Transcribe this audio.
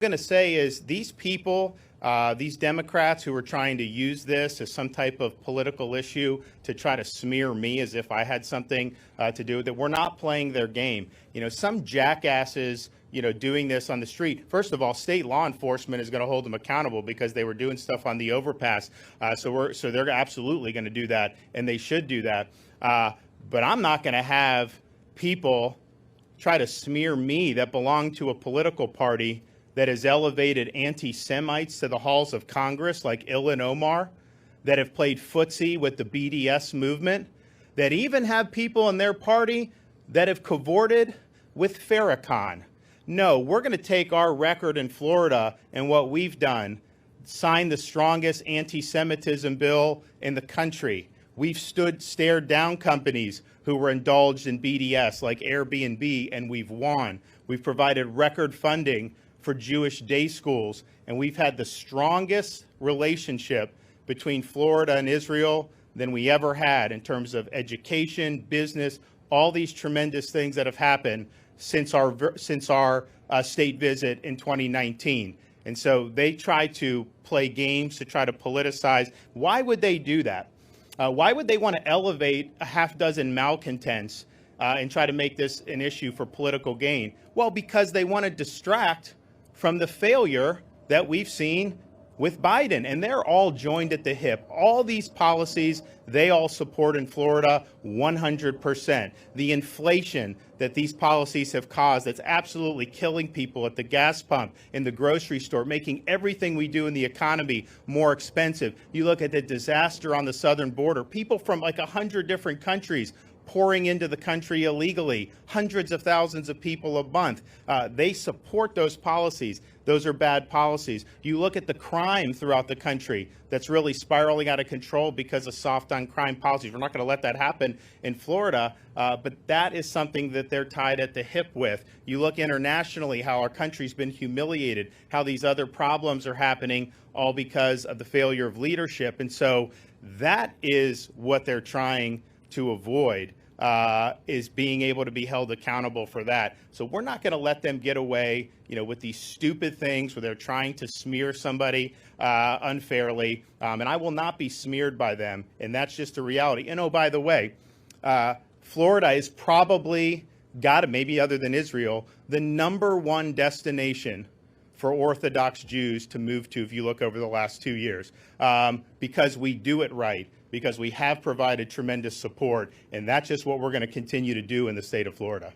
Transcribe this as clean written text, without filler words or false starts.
going to say is these people, these Democrats who are trying to use this as some type of political issue to try to smear me as if I had something to do with it, we're not playing their game. Some jackasses, doing this on the street. First of all, state law enforcement is going to hold them accountable because they were doing stuff on the overpass. So they're absolutely going to do that, and they should do that. But I'm not going to have people try to smear me that belong to a political party that has elevated anti-Semites to the halls of Congress like Ilhan Omar, that have played footsie with the BDS movement, that even have people in their party that have cavorted with Farrakhan. No, we're going to take our record in Florida and what we've done, sign the strongest anti-Semitism bill in the country. We've stared down companies who were indulged in BDS like Airbnb, and we've won. We've provided record funding for Jewish day schools, and we've had the strongest relationship between Florida and Israel than we ever had in terms of education, business, all these tremendous things that have happened since our state visit in 2019. And so they try to play games to try to politicize. Why would they do that? Why would they want to elevate a half dozen malcontents and try to make this an issue for political gain? Well, because they want to distract from the failure that we've seen with Biden, and they're all joined at the hip. All these policies, they all support in Florida 100%. The inflation that these policies have caused, that's absolutely killing people at the gas pump, in the grocery store, making everything we do in the economy more expensive. You look at the disaster on the southern border, people from like 100 different countries pouring into the country illegally, hundreds of thousands of people a month. They support those policies. Those are bad policies. You look at the crime throughout the country that's really spiraling out of control because of soft on crime policies. We're not going to let that happen in Florida, but that is something that they're tied at the hip with. You look internationally, how our country's been humiliated, how these other problems are happening, all because of the failure of leadership. And so that is what they're trying to avoid. Is being able to be held accountable for that. So we're not going to let them get away, with these stupid things where they're trying to smear somebody unfairly. And I will not be smeared by them. And that's just a reality. And oh, by the way, Florida is probably, maybe other than Israel, the #1 destination for Orthodox Jews to move to if you look over the last 2 years, because we do it right, because we have provided tremendous support, and that's just what we're going to continue to do in the state of Florida.